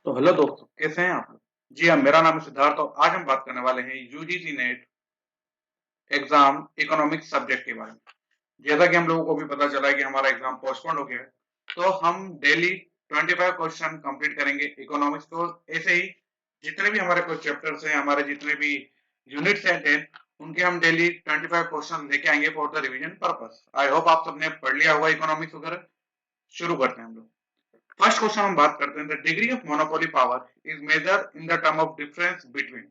तो हेलो दोस्तों, कैसे हैं आप लोग? जी हाँ, मेरा नाम है सिद्धार्थ और आज हम बात करने वाले हैं UGC net exam economics subject के बारे में। जैसा कि हम लोगों को भी पता चला है कि हमारा एग्जाम पोस्टपोन हो गया है, तो हम डेली 25 क्वेश्चन कंप्लीट करेंगे इकोनॉमिक्स को। ऐसे ही जितने भी हमारे कुछ चैप्टर्स हैं, हमारे जितने भी यूनिट्स हैं 10, उनके हम डेली 25 क्वेश्चन लेके आएंगे for the revision purpose. I hope आप सबने पढ़ लिया होगा इकोनॉमिक्स वगैरह। शुरू करते हैं हम लोग। फर्स्ट क्वेश्चन हम बात करते हैं, the degree of monopoly power is major in the term of difference between.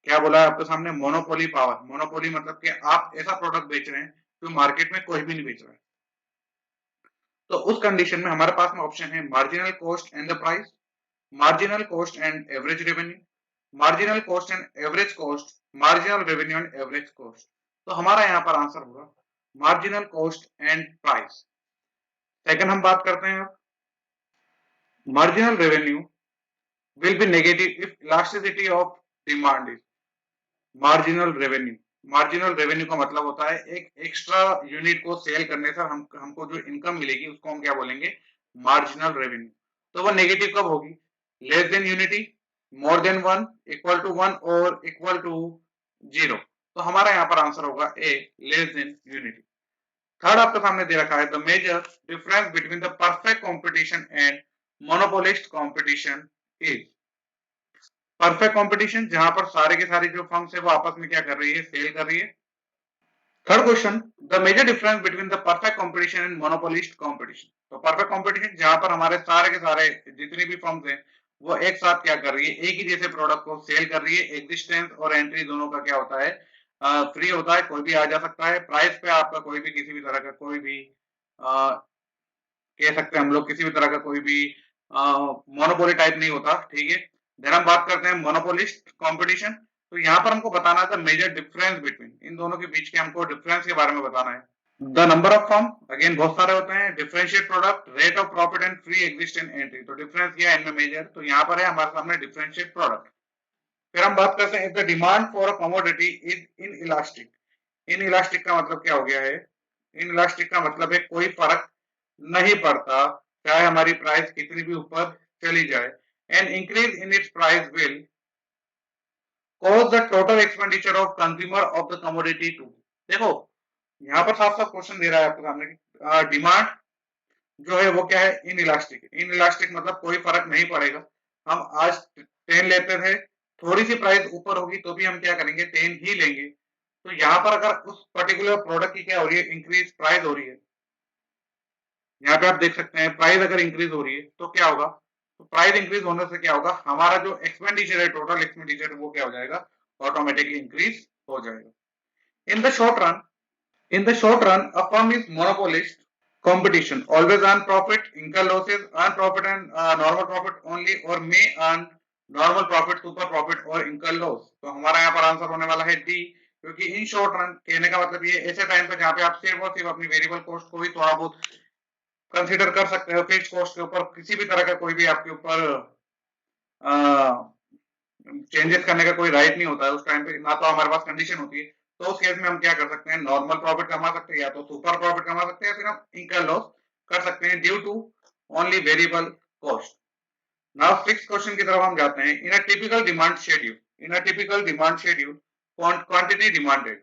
क्या बोला है आपके सामने? Monopoly power. मोनोपोली मतलब कि आप ऐसा प्रोडक्ट बेच रहे हैं जो मार्केट में कोई भी नहीं बेच रहा है। तो उस कंडीशन में हमारे पास में ऑप्शन है marginal cost and the price, marginal cost and average revenue, marginal cost and average cost, marginal revenue and average cost. तो हमारा यहाँ पर आंसर होगा marginal cost and price. Second हम बात करते हैं, marginal revenue will be negative if elasticity of demand is marginal revenue। Marginal revenue का मतलब होता है एक एक्स्ट्रा यूनिट को सेल करने से हमको जो इनकम मिलेगी उसको हम क्या बोलेंगे? Marginal revenue. तो वो नेगेटिव कब होगी? Less than unity, more than one, equal to one और इक्वल टू जीरो। तो हमारा यहाँ पर आंसर होगा A, less than unity. Third आपके सामने दे रखा है, the major difference between the perfect competition and monopolist competition is. Perfect competition जहां पर सारे के सारे जो फर्म्स है वो आपस में क्या कर रही है? सेल कर रही है। Third question, the major difference between the perfect competition and monopolist competition. तो परफेक्ट कंपटीशन जहां पर हमारे सारे के सारे जितनी भी फर्म्स हैं वो एक साथ क्या कर रही है? एक ही जैसे प्रोडक्ट को सेल कर रही है। एग्जिस्टेंस और एंट्री दोनों का क्या होता है? फ्री होता है, कोई भी आ जा सकता है। प्राइस पे आपका कोई भी किसी भी तरह का कोई भी कह सकते हैं हम लोग किसी भी तरह का कोई भी मोनोपोली टाइप नहीं होता। ठीक है। देन हम बात करते हैं मोनोपोलिस्ट कंपटीशन। तो यहाँ पर हमको बताना था मेजर डिफरेंस बिटवीन, इन दोनों के बीच के हमको डिफरेंस के बारे में बताना है। The number of firm, again बहुत सारे होते हैं। Differentiate product, rate of profit and free existent entry. तो डिफरेंस क्या है इनमें मेजर? तो यहाँ पर है हमारे सामने डिफरेंशिएट प्रोडक्ट। फिर हम बात करते हैं the demand for a commodity is in elastic. In elastic का मतलब क्या हो गया है? इन इलास्टिक का मतलब है कोई फर्क नहीं पड़ता चाहे हमारी प्राइस कितनी भी ऊपर चली जाए। An increase in its price will cause the total expenditure of consumer of the commodity to. देखो यहाँ पर साफ साफ क्वेश्चन दे रहा है आपके सामने, डिमांड जो है वो क्या है? In elastic. इन इलास्टिक मतलब कोई फर्क नहीं पड़ेगा। हम आज 10 लेते थे, थोड़ी सी प्राइस ऊपर होगी तो भी हम क्या करेंगे? 10 ही लेंगे। तो यहाँ पर अगर उस पर्टिकुलर प्रोडक्ट की क्या हो रही है? इंक्रीज प्राइस हो रही है। यहाँ पे आप देख सकते हैं प्राइस अगर इंक्रीज हो रही है तो क्या होगा? तो प्राइस इंक्रीज होने से क्या होगा? हमारा जो एक्सपेंडिचर है, टोटल एक्सपेंडिचर, वो क्या हो जाएगा? ऑटोमेटिकली इंक्रीज हो जाएगा। In the short run a firm is monopolist competition always earn profit, incur losses, earn profit and normal profit only, or may earn normal profit, super profit और incur loss। तो हमारा यहाँ पर answer होने वाला है डी, क्योंकि in short run कहने का मतलब ये ऐसे टाइम पे जहाँ पे आप सिर्फ और सिर्फ अपनी वेरिएबल कॉस्ट को ही थोड़ा बहुत कंसीडर कर सकते हो। फिक्स कॉस्ट के ऊपर किसी भी तरह का कोई भी आपके ऊपर चेंजेस करने का कोई राइट नहीं होता है उस टाइम पे, ना तो हमारे पास कंडीशन होती है। तो उस केस में हम क्या कर सकते हैं? नॉर्मल प्रॉफिट कमा सकते हैं, या तो सुपर प्रॉफिट कमा सकते हैं, या फिर हम इनकम लॉस कर सकते हैं due to only variable cost. Now six question की तरफ हम जाते हैं। In a typical demand schedule, quantity demanded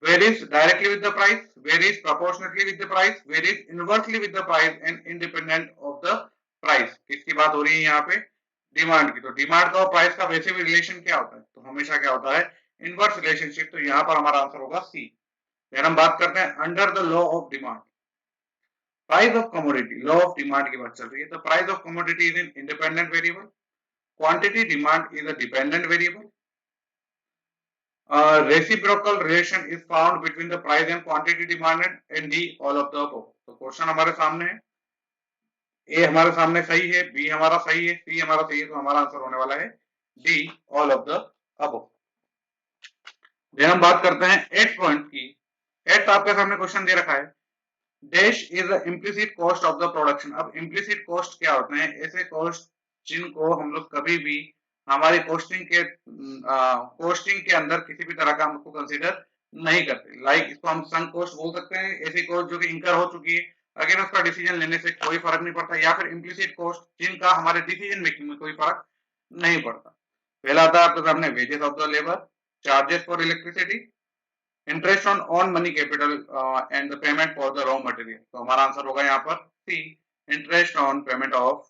varies directly with the price, varies proportionately with the price, varies inversely with the price and independent of the price। किसकी बात हो रही है यहाँ पे? डिमांड की। तो डिमांड का और प्राइस का वैसे भी रिलेशन क्या होता है? तो हमेशा क्या होता है? Inverse relationship. तो यहाँ पर हमारा आंसर होगा सी। फिर हम बात करते हैं under the law of demand, price of commodity. Law of demand की बात चल रही है। तो price of commodity is in independent variable, quantity demand is a dependent variable, reciprocal relation is found between the price and quantity demanded, and D all of the above। तो question हमारे सामने है, ए हमारे सामने सही है, बी हमारा सही है, सी हमारा सही है। तो हमारा आंसर होने वाला है D, all of the above. फिर हम बात करते हैं एट पॉइंट की। एट आपके सामने क्वेश्चन दे रखा है, dash is the implicit cost of the production. अब इम्प्लिसिट कॉस्ट क्या होते हैं? ऐसे कॉस्ट जिनको हम लोग कभी भी हमारी कोस्टिंग के अंदर किसी भी तरह का हमको कंसीडर नहीं करते। लाइक इसको हम संक कॉस्ट बोल सकते हैं, ऐसी कॉस्ट जो कि इंकर हो चुकी है अगेन उसका डिसीजन लेने से कोई फर्क नहीं पड़ता, या फिर इम्प्लिसिट कॉस्ट जिनका हमारे डिसीजन मेकिंग में कोई फर्क नहीं पड़ता। पहला आता है आपके सामने wages of the labour, charges for electricity, interest on money capital and the payment for the raw material. तो हमारा आंसर होगा यहाँ पर C, interest on payment of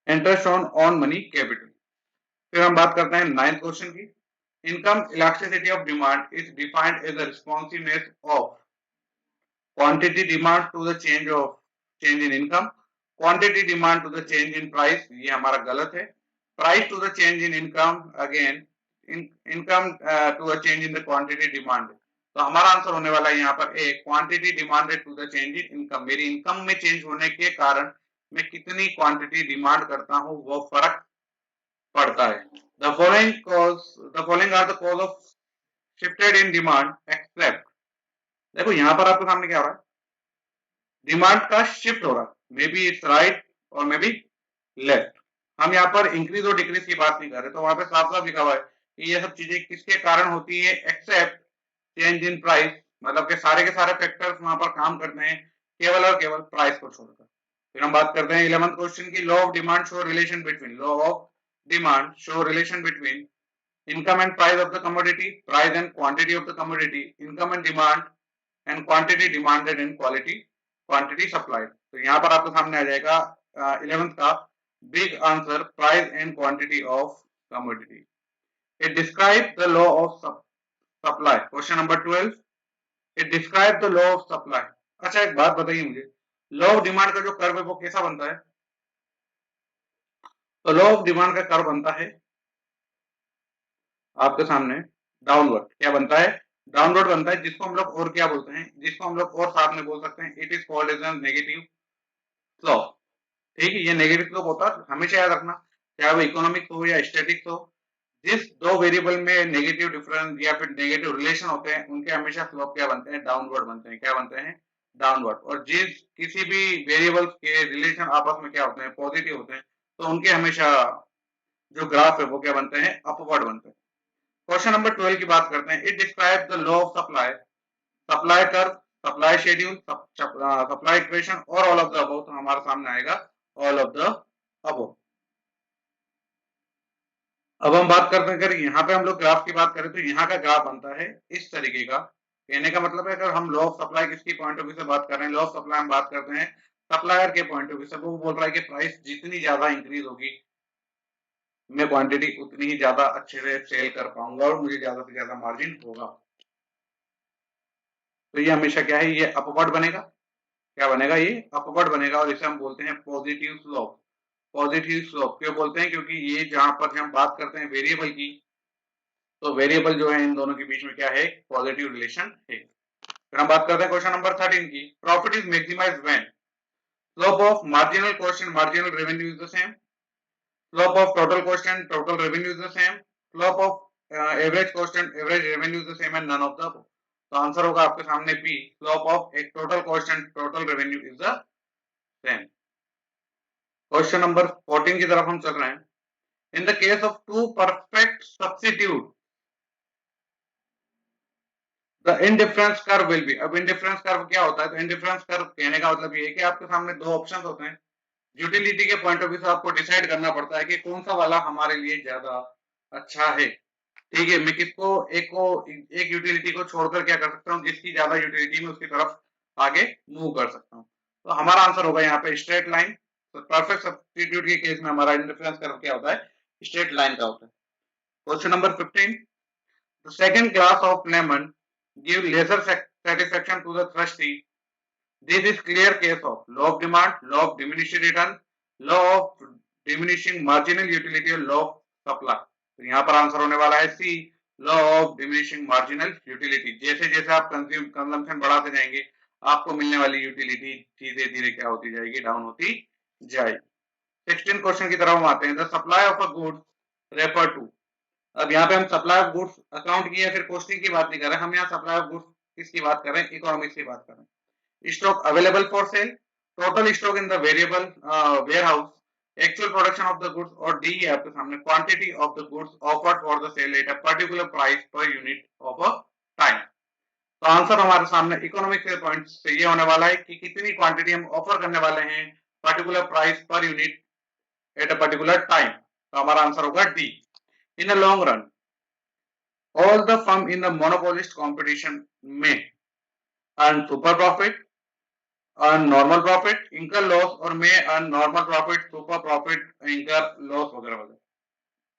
interest on money capital. फिर हम बात करते हैं 9th क्वेश्चन की। Income elasticity of demand is defined as the responsiveness of quantity demand to the change in income, quantity demand to the change in price, ये हमारा गलत है। Price to the change in income, again income to the change in the quantity demand. तो हमारा answer होने वाला है यहाँ पर A, quantity demanded to the change in income. मेरी इनकम में चेंज होने के कारण मैं कितनी क्वांटिटी डिमांड करता हूँ वो फर्क पड़ता है। The following are the cause of shifted in demand except. देखो यहाँ पर आपके सामने क्या हो रहा है, डिमांड का शिफ्ट हो रहा है, मे बी इट्स राइट और मे बी लेफ्ट। हम यहाँ पर इंक्रीज और डिक्रीज की बात नहीं कर रहे, तो वहां पे साफ साफ लिखा हुआ है कि ये सब चीजें किसके कारण होती है, एक्सेप्ट चेंज इन प्राइस, मतलब के सारे फैक्टर्स वहां पर काम करते हैं केवल और केवल प्राइस को छोड़कर। फिर हम बात करते हैं 11th क्वेश्चन की। Law of demand show relation between, law of demand show relation between income and price of the commodity, price and quantity of the commodity, income and demand and quantity demanded and quantity supplied। तो यहाँ पर आपके सामने आ जाएगा 11th का big answer, price and quantity of commodity. It describe the law of supply. Question number 12, it describe the law of supply. अच्छा एक बात बताइए मुझे, लॉ ऑफ डिमांड का जो कर्व है वो कैसा बनता है? तो लॉ ऑफ डिमांड का कर्व बनता है आपके सामने डाउनवर्ड। क्या बनता है? डाउनवर्ड बनता है, जिसको हम लोग और क्या बोलते हैं, जिसको हम लोग और साथ में बोल सकते हैं, it is called as negative slope. ठीक है, ये नेगेटिव स्लोप होता है, हमेशा याद रखना, चाहे वो इकोनॉमिक्स हो या स्टैटिक्स हो, जिस दो वेरिएबल में नेगेटिव डिफरेंस या फिर नेगेटिव रिलेशन होते हैं उनके हमेशा स्लोप क्या बनते हैं, डाउनवर्ड बनते हैं। क्या बनते हैं? डाउनवर्ड। और जिस किसी भी वेरिएबल्स के रिलेशन आपस में क्या होते हैं, पॉजिटिव होते हैं, तो उनके हमेशा जो ग्राफ है वो क्या बनते हैं, अपवर्ड बनते हैं। क्वेश्चन नंबर 12 की बात करते हैं। It describe the law of supply, supply curve, supply schedule, supply equation और ऑल ऑफ द अबव। तो हमारे सामने आएगा ऑल ऑफ द अबव। अब हम बात करते हैं, अगर यहाँ पे हम लोग ग्राफ की बात करें तो यहाँ का ग्राफ बनता है इस तरीके का। कहने का मतलब है, अगर हम लॉ ऑफ सप्लाई किसकी पॉइंट ऑफ व्यू से बात कर रहे हैं, लॉ ऑफ सप्लाई हम बात करते हैं सप्लायर के पॉइंट ऑफ व्यू से। वो बोल रहा है कि प्राइस जितनी ज्यादा इंक्रीज होगी मैं क्वांटिटी उतनी ही ज्यादा अच्छे से सेल कर पाऊंगा और मुझे ज्यादा से ज्यादा मार्जिन होगा। तो ये हमेशा क्या है, ये अपवर्ड बनेगा। क्या बनेगा? ये अपवर्ड बनेगा और इसे हम बोलते हैं पॉजिटिव स्लोप। पॉजिटिव स्लोप क्यों बोलते हैं? क्योंकि ये जहां पर हम बात करते हैं वेरिएबल की, तो वेरिएबल जो है इन दोनों के बीच में क्या है, पॉजिटिव रिलेशन है। फिर हम बात करते हैं क्वेश्चन नंबर 13 की। Profit is maximized when slope of marginal cost and marginal revenue is the same, slope of total cost and total revenue is the same, slope of average cost and average revenue is the same and none of the. तो answer होगा आपके सामने B, slope of एक total cost and total revenue is the same. Question number 14 की तरफ हम चल रहे हैं। In the case of two perfect substitute the indifference curve will be. अब इनडिफरेंस कर्व क्या होता है? तो इनडिफरेंस कर्व कहने का मतलब ये है कि आपके सामने दो ऑप्शंस होते हैं, यूटिलिटी के पॉइंट ऑफ व्यू से आपको डिसाइड करना पड़ता है कि कौन सा वाला हमारे लिए ज्यादा अच्छा है। ठीक है, मैं किसको एक यूटिलिटी को छोड़कर क्या कर सकता हूँ, जिसकी ज्यादा यूटिलिटी में उसकी तरफ आगे मूव कर सकता हूँ। तो हमारा आंसर होगा यहाँ पे स्ट्रेट लाइन। तो परफेक्ट सब्स्टिट्यूट के केस में हमारा इंडिफरेंस कर्व क्या होता है, स्ट्रेट लाइन का होता है। Question number 15, the second class of lemon give lesser satisfaction to the trustee. This is clear case of law of demand, law of diminishing return, law of diminishing marginal utility और law of supply। तो यहाँ पर answer होने वाला है C, law of diminishing marginal utility. जैसे जैसे आप कंजम्पशन बढ़ाते जाएंगे आपको मिलने वाली यूटिलिटी धीरे धीरे क्या होती जाएगी, डाउन होती जाएगी। 16 क्वेश्चन की तरफ हम आते हैं। The supply of a goods refer to. अब यहाँ पे हम सप्लाई ऑफ गुड्स अकाउंट की या फिर कॉस्टिंग की बात नहीं कर रहे, हम यहाँ सप्लाई ऑफ गुड्स किसकी बात कर रहे हैं, इकोनॉमिक्स की बात कर रहे हैं। Stock available for sale, total stock in the variable warehouse, actual production of the goods, और डी है आपके सामने quantity of the goods offered for the sale at a particular price per unit of a time. तो आंसर हमारे सामने economic point से ये होने वाला है कि कितनी क्वांटिटी हम ऑफर करने वाले हैं particular price per unit eight a particular time. तो हमारा आंसर होगा D. In the long run all the firm in the monopolist competition may earn super profit, earn normal profit, incur loss और may earn normal profit, super profit, incur loss वगैरह वगैरह।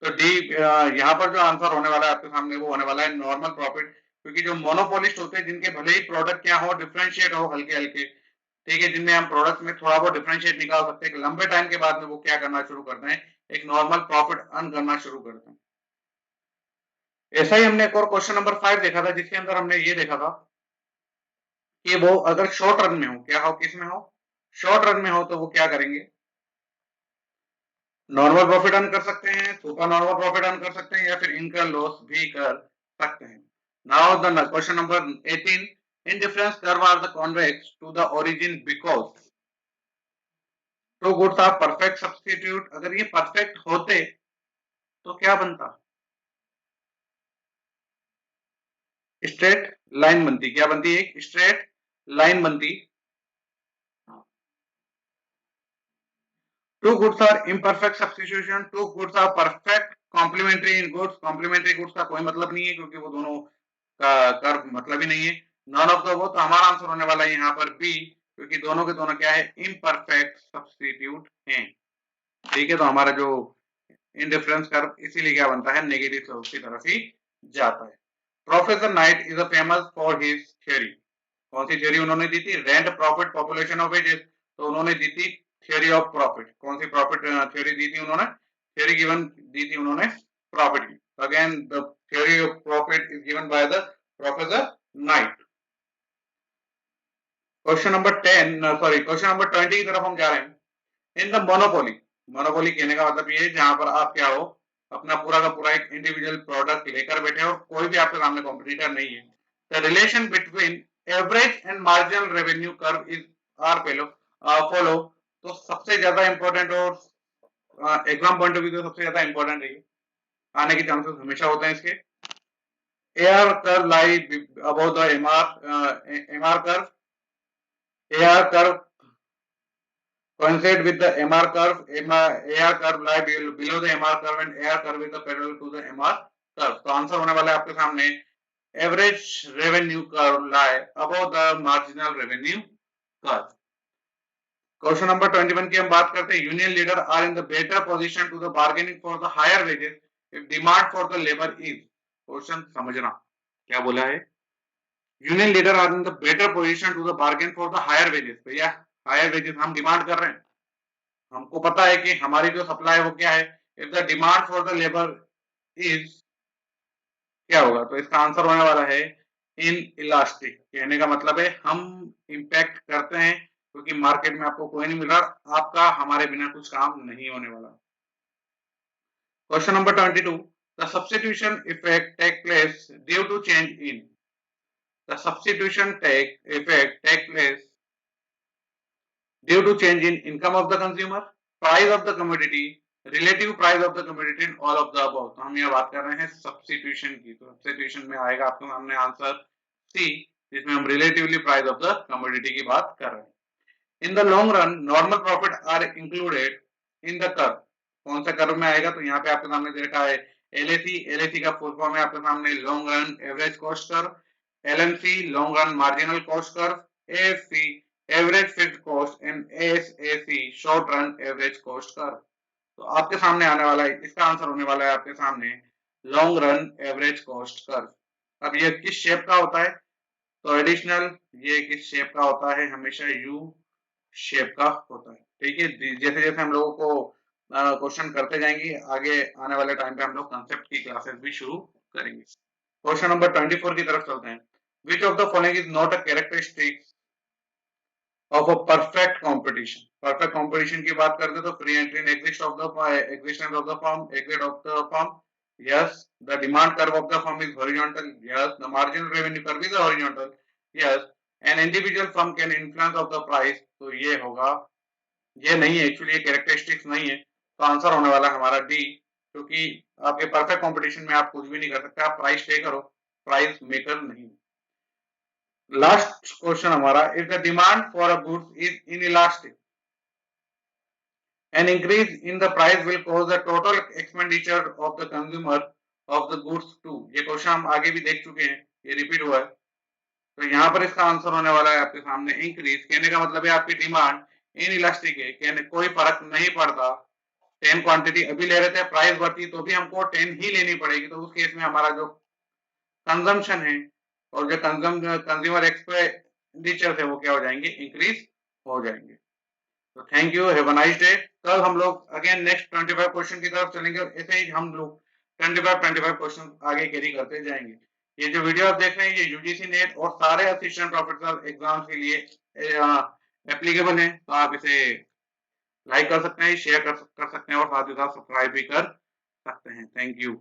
तो D यहाँ पर जो answer होने वाला है आपके सामने वो होने वाला है नॉर्मल प्रॉफिट, क्योंकि जो मोनोपोलिस्ट होते हैं जिनके भले ही प्रोडक्ट क्या हो डिफरेंशिएट हो हल्के हल्के, ठीक है, जिनमें हम प्रोडक्ट में थोड़ा बहुत डिफरेंशिएट निकाल सकते हैं, लंबे टाइम के बाद में वो क्या करना शुरू करते हैं, एक नॉर्मल प्रॉफिट अर्न करना शुरू करते हैं। ऐसा ही हमने एक और क्वेश्चन नंबर 5 देखा था जिसके अंदर हमने ये देखा था कि वो अगर शॉर्ट रन में हो, क्या हो, किस में हो, शॉर्ट रन में हो, तो वो क्या करेंगे, नॉर्मल प्रॉफिट अर्न कर सकते हैं, सुपर नॉर्मल प्रॉफिट अर्न कर सकते हैं, या फिर इनका लॉस भी कर सकते हैं। Now the question number 18, indifference curve are the convex to the origin because two goods are perfect substitute. अगर ये परफेक्ट होते तो क्या बनता, स्ट्रेट लाइन बनती, क्या बनती, एक स्ट्रेट लाइन बनती। Two goods are imperfect substitution, two goods are perfect complementary in goods। complementary goods का कोई मतलब नहीं है क्योंकि वो दोनों का कर्व मतलब ही नहीं है। नॉन ऑफ द वो, तो हमारा आंसर होने वाला है यहाँ पर बी, क्योंकि दोनों के दोनों क्या है, इम्परफेक्ट सब्स्टिट्यूट हैं। ठीक है, तो हमारा जो इंडिफरेंस कर्व इसीलिए क्या बनता है, नेगेटिव स्लोप की तरफ ही जाता है। Professor Knight is famous for his theory. कौन सी थ्योरी उन्होंने दी थी, rent profit population of ages. तो उन्होंने दी थी थ्योरी ऑफ प्रॉफिट। कौन सी प्रॉफिट थ्योरी दी थी उन्होंने, थ्योरी गिवन दी थी उन्होंने प्रॉफिट की। Again the theory of profit is given by the professor night. Question number 10 sorry question number 20 की तरफ हम जा रहे हैं। इन द मोनोपोली, मोनोपोली कहने का मतलब ये है जहां पर आप क्या हो, अपना पूरा का पूरा एक इंडिविजुअल प्रोडक्ट लेकर बैठे हो, कोई भी आपके सामने कॉम्पिटिटर नहीं है। The relation between average and marginal revenue curve is are follow. तो सबसे ज्यादा इंपॉर्टेंट और एग्जाम पॉइंट ऑफ व्यू से सबसे ज्यादा इंपॉर्टेंट है, आने के चांसेस हमेशा होते हैं इसके। AR curve lie above the MR curve, AR curve coincide with the MR curve, AR curve lie below the MR curve and AR curve is the parallel to the MR curve। तो answer होने वाला है आपके सामने average revenue curve lie above the marginal revenue curve। क्वेश्चन नंबर 21 की हम बात करते हैं। Union leader are in the better position to the bargaining for the higher wages if demand for the labour is. Question समझना क्या बोला है, union leader are in the better position to the bargain for the higher wages. भैया higher wages हम demand कर रहे हैं, हमको पता है कि हमारी जो सप्लाई है वो क्या है, if the demand for the labour is, क्या होगा, तो इसका आंसर होने वाला है इन इलास्टिक। कहने का मतलब है हम इंपैक्ट करते हैं क्योंकि मार्केट में आपको कोई नहीं मिल रहा, आपका हमारे बिना कुछ काम नहीं होने वाला। Question number 22, the substitution effect take place due to change in, the substitution take place due to change in income of the consumer, price of the commodity, relative price of the commodity and all of the above। तो हम यहाँ बात कर रहे हैं substitution की, तो substitution में आएगा आपके सामने आंसर सी, जिसमें हम relatively price of the commodity की बात कर रहे हैं। In the long run normal profit are included in the curve. कौन सा कर्व में आएगा, तो यहाँ पे आपके सामने देखा है एलएसी, एलएसी का फुल फॉर्म है आपके सामने long run average cost curve, LMC long run marginal cost curve, AFC average fixed cost and SSC short run average cost curve. तो आपके सामने आने वाला है, इसका आंसर होने वाला है आपके सामने long run average cost curve. अब ये किस शेप का होता है, तो एडिशनल ये किस शेप का होता है, हमेशा यू शेप का होता है। ठीक है, जैसे जैसे हम लोगों को क्वेश्चन करते जाएंगे आगे आने वाले टाइम पे हम लोग कंसेप्ट की क्लासेस भी शुरू करेंगे। क्वेश्चन नंबर 24 की तरफ चलते हैं। Which of the following is not a characteristic of a perfect competition. Perfect competition की बात करते हैं तो free entry exist of the existence of the firm, exit of the firm, yes. The demand curve of the firm is horizontal, yes. The marginal revenue curve is horizontal, yes. An individual firm can influence of the price, तो ये होगा, ये नहीं है actually, ये characteristics नहीं है। तो आंसर होने वाला हमारा डी, क्योंकि आपके परफेक्ट कंपटीशन में आप कुछ भी नहीं कर सकते, आप प्राइस पे करो, प्राइस मेकर नहीं। लास्ट क्वेश्चन हमारा, if the demand for a goods is inelastic, an increase in the price will cause the total expenditure of the consumer of the goods too। ये क्वेश्चन हम आगे भी देख चुके हैं, ये रिपीट हुआ है। तो यहाँ पर इसका आंसर होने वाला है आपके सामने इंक्रीज। कहने का मतलब है आपकी डिमांड इन इलास्टिक है, कहने कोई फर्क नहीं पड़ता। 10 क्वांटिटी अभी ले रहे थे, प्राइस बढ़ती तो भी हमको 10 ही लेनी पड़ेगी, तो उस केस में हमारा जो कंजम्पशन है और जो कंज्यूमर एक्सपेंडिचर है वो क्या हो जाएंगे, इंक्रीज हो जाएंगे। तो thank you, have a nice day. कल हम लोग अगेन नेक्स्ट 25 क्वेश्चन की तरफ चलेंगे, ऐसे ही हम लोग 25 क्वेश्चन आगे कैरी करते जाएंगे। ये जो वीडियो आप देख रहे हैं ये यूजीसी नेट और सारे असिस्टेंट प्रोफेसर एग्जाम्स के लिए एप्लीकेबल है, तो आप इसे लाइक कर सकते हैं, शेयर कर सकते हैं और साथ ही साथ सब्सक्राइब भी कर सकते हैं। Thank you.